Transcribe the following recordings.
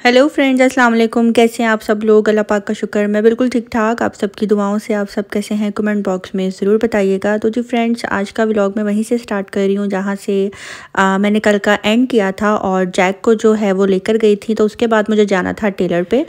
Hello friends, अस्सलाम वालेकुम। कैसे हैं आप सब लोग? अल्लाह पाक का शुक्र, मैं बिल्कुल ठीक ठाक। आप सबकी दुआओं से आप सब कैसे हैं कमेंट बॉक्स में ज़रूर बताइएगा। तो जी फ्रेंड्स, आज का व्लॉग मैं वहीं से स्टार्ट कर रही हूँ जहाँ से मैंने कल का एंड किया था और जैक को जो है वो लेकर गई थी। तो उसके बाद मुझे जाना था टेलर पे।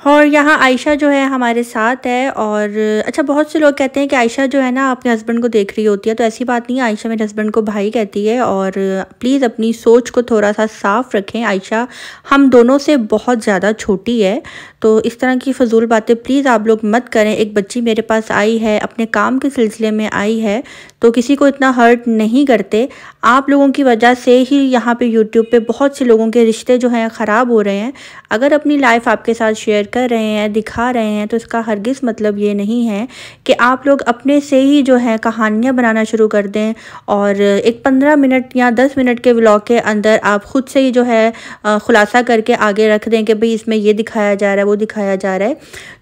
और यहाँ आयशा जो है हमारे साथ है। और अच्छा, बहुत से लोग कहते हैं कि आयशा जो है ना अपने हस्बैंड को देख रही होती है, तो ऐसी बात नहीं है। आयशा मेरे हस्बैंड को भाई कहती है। और प्लीज़ अपनी सोच को थोड़ा सा साफ रखें। आयशा हम दोनों से बहुत ज़्यादा छोटी है, तो इस तरह की फजूल बातें प्लीज़ आप लोग मत करें। एक बच्ची मेरे पास आई है, अपने काम के सिलसिले में आई है, तो किसी को इतना हर्ट नहीं करते। आप लोगों की वजह से ही यहाँ पे यूट्यूब पे बहुत से लोगों के रिश्ते जो हैं ख़राब हो रहे हैं। अगर अपनी लाइफ आपके साथ शेयर कर रहे हैं, दिखा रहे हैं, तो इसका हरगिज़ मतलब ये नहीं है कि आप लोग अपने से ही जो है कहानियाँ बनाना शुरू कर दें और एक 15 मिनट या 10 मिनट के व्लॉग के अंदर आप ख़ुद से ही जो है खुलासा करके आगे रख दें कि भाई इसमें ये दिखाया जा रहा है, वो दिखाया जा रहा है।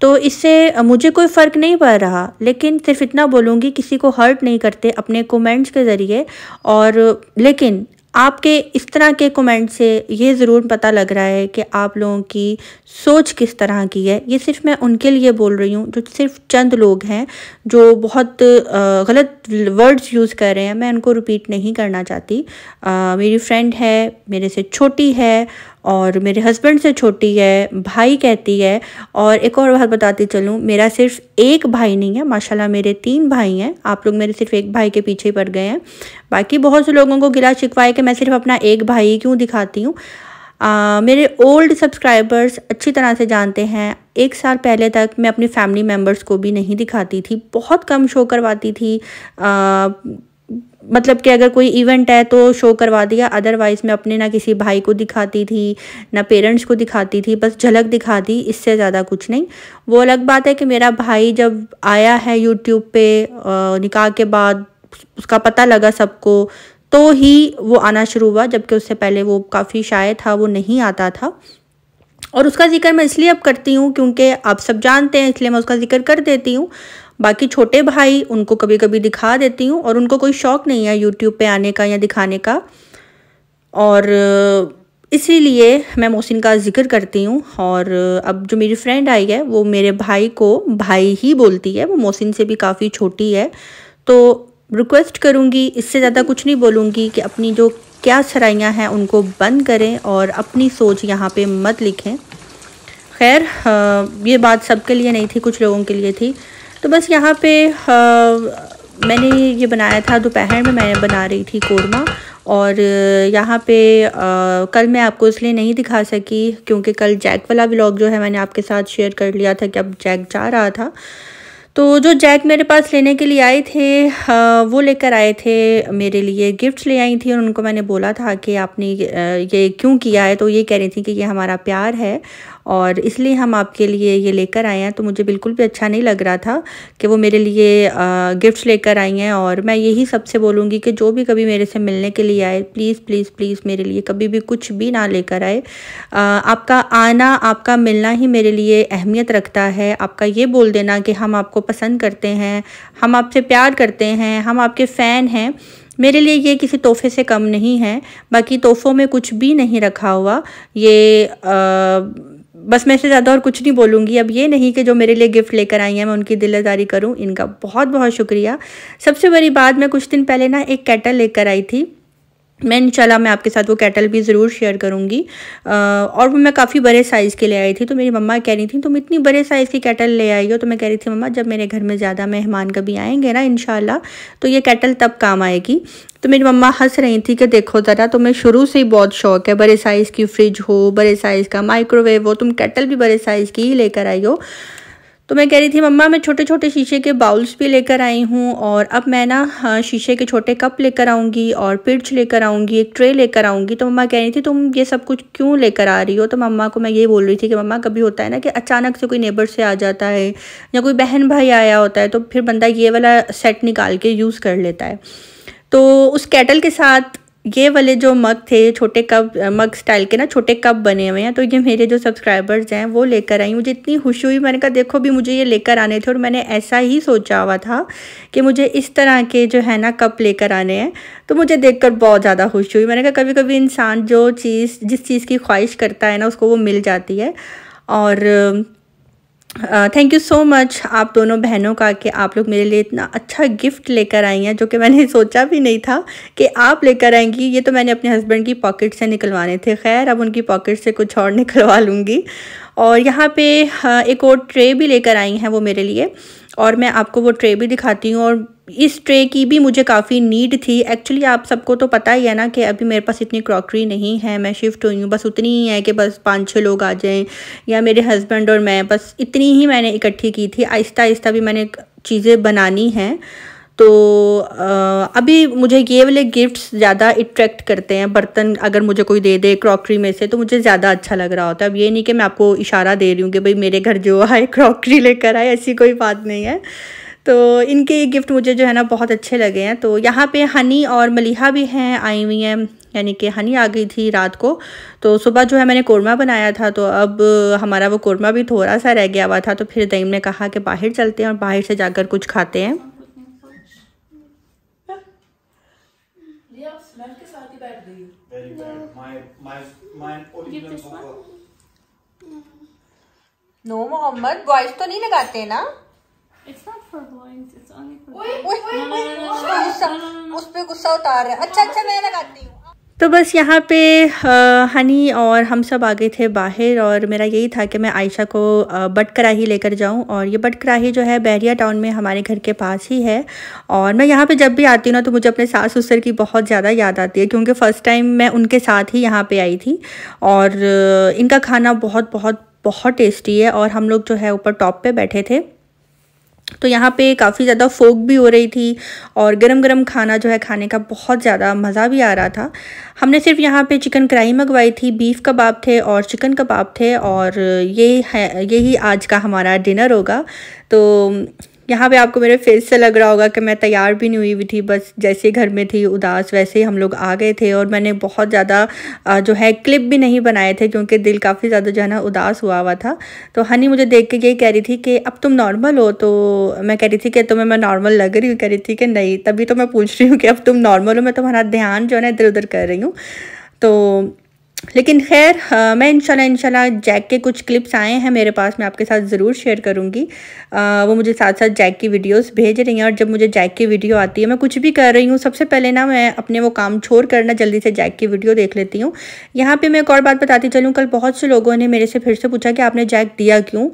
तो इससे मुझे कोई फ़र्क नहीं पड़ रहा, लेकिन सिर्फ इतना बोलूँगी, किसी को हर्ट नहीं करते अपने कमेंट्स के ज़रिए। और लेकिन आपके इस तरह के कमेंट से ये ज़रूर पता लग रहा है कि आप लोगों की सोच किस तरह की है। ये सिर्फ मैं उनके लिए बोल रही हूँ जो सिर्फ चंद लोग हैं जो बहुत गलत वर्ड्स यूज़ कर रहे हैं। मैं उनको रिपीट नहीं करना चाहती। मेरी फ्रेंड है, मेरे से छोटी है और मेरे हस्बैंड से छोटी है, भाई कहती है। और एक और बात बताती चलूँ, मेरा सिर्फ एक भाई नहीं है, माशाल्लाह मेरे 3 भाई हैं। आप लोग मेरे सिर्फ एक भाई के पीछे पड़ गए हैं। बाकी बहुत से लोगों को गिला शिकवा है कि मैं सिर्फ अपना एक भाई क्यों दिखाती हूँ। मेरे ओल्ड सब्सक्राइबर्स अच्छी तरह से जानते हैं, 1 साल पहले तक मैं अपनी फैमिली मेम्बर्स को भी नहीं दिखाती थी, बहुत कम शो करवाती थी। मतलब कि अगर कोई इवेंट है तो शो करवा दिया, अदरवाइज़ मैं अपने ना किसी भाई को दिखाती थी, ना पेरेंट्स को दिखाती थी, बस झलक दिखा दी, इससे ज़्यादा कुछ नहीं। वो अलग बात है कि मेरा भाई जब आया है यूट्यूब पे निकाह के बाद, उसका पता लगा सबको, तो ही वो आना शुरू हुआ, जबकि उससे पहले वो काफ़ी शाय था, वो नहीं आता था। और उसका जिक्र मैं इसलिए अब करती हूँ क्योंकि आप सब जानते हैं, इसलिए मैं उसका जिक्र कर देती हूँ। बाकी छोटे भाई, उनको कभी कभी दिखा देती हूँ और उनको कोई शौक़ नहीं है यूट्यूब पे आने का या दिखाने का। और इसीलिए मैं मोहसिन का जिक्र करती हूँ। और अब जो मेरी फ्रेंड आई है वो मेरे भाई को भाई ही बोलती है, वो मोहसिन से भी काफ़ी छोटी है। तो रिक्वेस्ट करूँगी, इससे ज़्यादा कुछ नहीं बोलूँगी कि अपनी जो क्या सराइयाँ हैं उनको बंद करें और अपनी सोच यहाँ पे मत लिखें। खैर, ये बात सबके लिए नहीं थी, कुछ लोगों के लिए थी। तो बस यहाँ पे मैंने ये बनाया था, दोपहर में मैं बना रही थी कोरमा। और यहाँ पे कल मैं आपको इसलिए नहीं दिखा सकी क्योंकि कल जैक वाला व्लॉग जो है मैंने आपके साथ शेयर कर लिया था कि अब जैक जा रहा था। तो जो जैक मेरे पास लेने के लिए आए थे, वो लेकर आए थे, मेरे लिए गिफ्ट्स ले आई थी। और उनको मैंने बोला था कि आपने ये क्यों किया है, तो ये कह रही थी कि ये हमारा प्यार है और इसलिए हम आपके लिए ये लेकर आए हैं। तो मुझे बिल्कुल भी अच्छा नहीं लग रहा था कि वो मेरे लिए गिफ्ट्स लेकर आई हैं। और मैं यही सबसे बोलूँगी कि जो भी कभी मेरे से मिलने के लिए आए, प्लीज़ प्लीज़ प्लीज़ मेरे लिए कभी भी कुछ भी ना लेकर आए। आपका आना, आपका मिलना ही मेरे लिए अहमियत रखता है। आपका ये बोल देना कि हम आपको पसंद करते हैं, हम आपसे प्यार करते हैं, हम आपके फ़ैन हैं, मेरे लिए ये किसी तोहफे से कम नहीं है। बाकी तोहफ़ों में कुछ भी नहीं रखा हुआ। ये बस मैं इससे ज़्यादा और कुछ नहीं बोलूँगी। अब ये नहीं कि जो मेरे लिए गिफ्ट लेकर आई हैं मैं उनकी दिलदारी करूँ, इनका बहुत बहुत शुक्रिया। सबसे बड़ी बात, मैं कुछ दिन पहले ना एक केटल लेकर आई थी। मैं इंशाल्लाह मैं आपके साथ वो केटल भी ज़रूर शेयर करूँगी। और वो मैं काफ़ी बड़े साइज़ के ले आई थी। तो मेरी मम्मा कह रही थी तुम इतनी बड़े साइज़ की केटल ले आई हो। तो मैं कह रही थी मम्मा, जब मेरे घर में ज़्यादा मेहमान कभी आएंगे ना इंशाल्लाह, तो ये केटल तब काम आएगी। तो मेरी मम्मा हंस रही थी कि देखो ज़रा, तुम्हें शुरू से ही बहुत शौक़ है, बड़े साइज़ की फ्रिज हो, बड़े साइज़ का माइक्रोवेव हो, तुम केटल भी बड़े साइज़ की ही लेकर आई हो। तो मैं कह रही थी मम्मा, मैं छोटे छोटे शीशे के बाउल्स भी लेकर आई हूँ और अब मैं ना शीशे के छोटे कप लेकर आऊँगी और पिर्च लेकर आऊँगी, एक ट्रे लेकर आऊँगी। तो मम्मा कह रही थी तुम ये सब कुछ क्यों लेकर आ रही हो। तो मम्मा को मैं ये बोल रही थी कि मम्मा, कभी होता है ना कि अचानक से कोई नेबर से आ जाता है या कोई बहन भाई आया होता है, तो फिर बंदा ये वाला सेट निकाल के यूज़ कर लेता है। तो उस केटल के साथ ये वाले जो मग थे, छोटे कप, मग स्टाइल के ना छोटे कप बने हुए हैं, तो ये मेरे जो सब्सक्राइबर्स हैं वो लेकर आई। मुझे इतनी खुशी हुई, मैंने कहा देखो भी मुझे ये लेकर आने थे और मैंने ऐसा ही सोचा हुआ था कि मुझे इस तरह के जो है ना कप लेकर आने हैं। तो मुझे देखकर बहुत ज़्यादा खुशी हुई। मैंने कहा कभी कभी इंसान जो चीज़, जिस चीज़ की ख्वाहिश करता है ना, उसको वो मिल जाती है। और थैंक यू सो मच आप दोनों बहनों का कि आप लोग मेरे लिए इतना अच्छा गिफ्ट लेकर आई हैं, जो कि मैंने सोचा भी नहीं था कि आप लेकर आएंगी। ये तो मैंने अपने हस्बैंड की पॉकेट से निकलवाने थे, खैर अब उनकी पॉकेट से कुछ और निकलवा लूँगी। और यहाँ पे एक और ट्रे भी लेकर आई हैं वो मेरे लिए, और मैं आपको वो ट्रे भी दिखाती हूँ। और इस ट्रे की भी मुझे काफ़ी नीड थी एक्चुअली। आप सबको तो पता ही है ना कि अभी मेरे पास इतनी क्रॉकरी नहीं है, मैं शिफ्ट हुई हूँ, बस उतनी ही है कि बस 5-6 लोग आ जाएं, या मेरे हस्बैंड और मैं, बस इतनी ही मैंने इकट्ठी की थी। आहिस्ता आहिस्ता भी मैंने चीज़ें बनानी हैं। तो अभी मुझे ये वाले गिफ्ट्स ज़्यादा अट्रैक्ट करते हैं। बर्तन अगर मुझे कोई दे दे क्रॉकरी में से, तो मुझे ज़्यादा अच्छा लग रहा होता है। अब ये नहीं कि मैं आपको इशारा दे रही हूँ कि भाई मेरे घर जो आए क्रॉकरी लेकर आए, ऐसी कोई बात नहीं है। तो इनके ये गिफ्ट मुझे जो है ना बहुत अच्छे लगे हैं। तो यहाँ पे हनी और मलिहा भी हैं, आई हुई हैं, यानी कि हनी आ गई थी रात को। तो सुबह जो है मैंने कोरमा बनाया था, तो अब हमारा वो कोरमा भी थोड़ा सा रह गया हुआ था। तो फिर दईम ने कहा कि बाहर चलते हैं और बाहर से जाकर कुछ खाते हैं। नो मोहम्मद, वॉइस तो नहीं लगाते ना? It's not for boys, it's only for उस पे गुस्सा उतार रहे हैं। अच्छा मैं लगाती हूँ। तो बस यहाँ पे हनी और हम सब आ गए थे बाहर, और मेरा यही था कि मैं आयशा को बट कढ़ाई लेकर जाऊँ। और ये बट कढ़ाई जो है बहरिया टाउन में हमारे घर के पास ही है। और मैं यहाँ पे जब भी आती हूँ ना, तो मुझे अपने सास ससुर की बहुत ज़्यादा याद आती है, क्योंकि फ़र्स्ट टाइम मैं उनके साथ ही यहाँ पे आई थी। और इनका खाना बहुत बहुत बहुत टेस्टी है। और हम लोग जो है ऊपर टॉप पे बैठे थे, तो यहाँ पे काफ़ी ज़्यादा फोक भी हो रही थी, और गरम गरम खाना जो है खाने का बहुत ज़्यादा मज़ा भी आ रहा था। हमने सिर्फ यहाँ पे चिकन कढ़ाई मंगवाई थी, बीफ कबाब थे और चिकन कबाब थे, और यही आज का हमारा डिनर होगा। तो यहाँ पे आपको मेरे फेस से लग रहा होगा कि मैं तैयार भी नहीं हुई हुई थी, बस जैसे घर में थी उदास वैसे ही हम लोग आ गए थे। और मैंने बहुत ज़्यादा जो है क्लिप भी नहीं बनाए थे, क्योंकि दिल काफ़ी ज़्यादा जो है ना उदास हुआ था। तो हनी मुझे देख के यही कह रही थी कि अब तुम नॉर्मल हो। तो मैं कह रही थी कि तुम्हें मैं नॉर्मल लग रही हूँ? कह रही थी कि नहीं, तभी तो मैं पूछ रही हूँ कि अब तुम नॉर्मल हो, मैं तुम्हारा ध्यान जो है ना इधर उधर कर रही हूँ। तो लेकिन खैर मैं इंशाल्लाह जैक के कुछ क्लिप्स आए हैं मेरे पास, मैं आपके साथ ज़रूर शेयर करूँगी। वो मुझे साथ साथ जैक की वीडियोस भेज रही हैं, और जब मुझे जैक की वीडियो आती है, मैं कुछ भी कर रही हूँ, सबसे पहले ना मैं अपने वो काम छोड़ कर ना जल्दी से जैक की वीडियो देख लेती हूँ। यहाँ पे मैं एक और बात बताती चलूँ, कल बहुत से लोगों ने मेरे से फिर से पूछा कि आपने जैक दिया क्यों।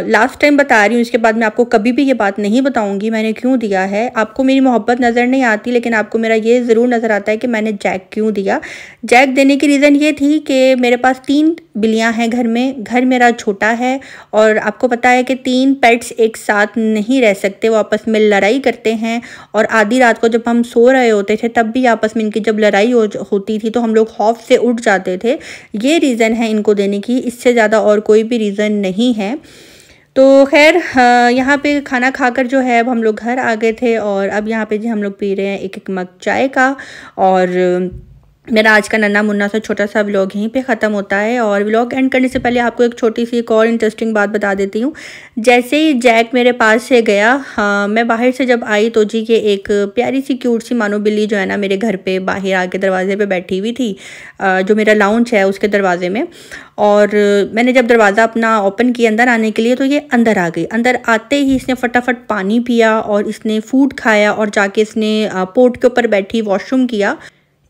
लास्ट टाइम बता रही हूँ, इसके बाद मैं आपको कभी भी ये बात नहीं बताऊँगी मैंने क्यों दिया है। आपको मेरी मोहब्बत नज़र नहीं आती, लेकिन आपको मेरा ये ज़रूर नज़र आता है कि मैंने जैक क्यों दिया। जैक देने की रीज़न ये थी कि मेरे पास 3 बिल्लियां हैं घर में, घर मेरा छोटा है, और आपको पता है कि 3 पेट्स एक साथ नहीं रह सकते, वो आपस में लड़ाई करते हैं। और आधी रात को जब हम सो रहे होते थे, तब भी आपस में इनकी जब लड़ाई होती थी, तो हम लोग खौफ से उठ जाते थे। ये रीज़न है इनको देने की, इससे ज़्यादा और कोई भी रीज़न नहीं है। तो खैर यहाँ पे खाना खाकर जो है अब हम लोग घर आ गए थे, और अब यहाँ पे जी हम लोग पी रहे हैं एक मग चाय का। और मेरा आज का नन्ना मुन्ना सा छोटा सा व्लॉग यहीं पे ख़त्म होता है। और व्लॉग एंड करने से पहले आपको एक छोटी सी एक और इंटरेस्टिंग बात बता देती हूँ। जैसे ही जैक मेरे पास से गया, मैं बाहर से जब आई, तो जी ये एक प्यारी सी क्यूट सी मानो बिल्ली जो है ना मेरे घर पे बाहर आके दरवाजे पे बैठी हुई थी, जो मेरा लाउंज है उसके दरवाजे में। और मैंने जब दरवाज़ा अपना ओपन किया अंदर आने के लिए, तो ये अंदर आ गई। अंदर आते ही इसने फटाफट पानी पिया, और इसने फूड खाया, और जाके इसने पोर्ट के ऊपर बैठी वॉशरूम किया।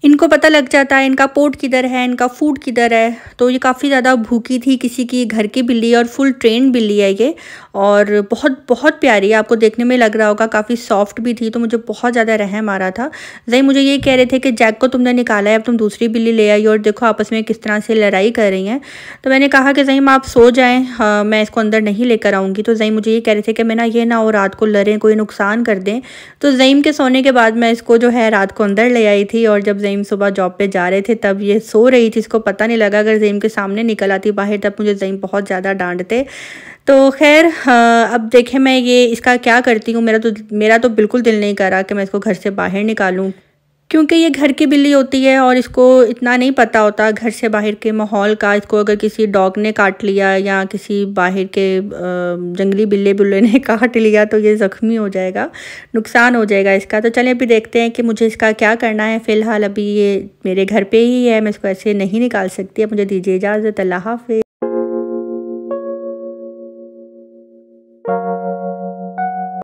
इनको पता लग जाता है इनका पोर्ट किधर है, इनका फूड किधर है। तो ये काफ़ी ज़्यादा भूखी थी, किसी की घर की बिल्ली और फुल ट्रेन बिल्ली है ये, और बहुत बहुत प्यारी है। आपको देखने में लग रहा होगा, काफ़ी सॉफ्ट भी थी। तो मुझे बहुत ज़्यादा रहम आ रहा था। जही मुझे ये कह रहे थे कि जैक को तुमने निकाला है, अब तुम दूसरी बिल्ली ले आई, और देखो आपस में किस तरह से लड़ाई कर रही हैं। तो मैंने कहा कि जहीम आप सो जाएँ, मैं इसको अंदर नहीं लेकर आऊँगी। तो जही मुझे ये कह रहे थे कि मैं ना ये ना और रात को लड़ें, कोई नुकसान कर दें। तो जहीम के सोने के बाद मैं इसको जो है रात को अंदर ले आई थी। और जब ज़हीम सुबह जॉब पे जा रहे थे, तब ये सो रही थी, इसको पता नहीं लगा। अगर ज़हीम के सामने निकल आती बाहर, तब मुझे ज़हीम बहुत ज़्यादा डांटते। तो खैर अब देखें मैं ये इसका क्या करती हूँ। मेरा तो बिल्कुल दिल नहीं कर रहा कि मैं इसको घर से बाहर निकालूँ। क्योंकि ये घर की बिल्ली होती है और इसको इतना नहीं पता होता घर से बाहर के माहौल का। इसको अगर किसी डॉग ने काट लिया या किसी बाहर के जंगली बिल्ले ने काट लिया तो ये ज़ख्मी हो जाएगा, नुकसान हो जाएगा इसका। तो चलें अभी देखते हैं कि मुझे इसका क्या करना है। फ़िलहाल अभी ये मेरे घर पे ही है, मैं इसको ऐसे नहीं निकाल सकती। अब मुझे दीजिए इजाज़त। अल्लाह हाफ़िज़।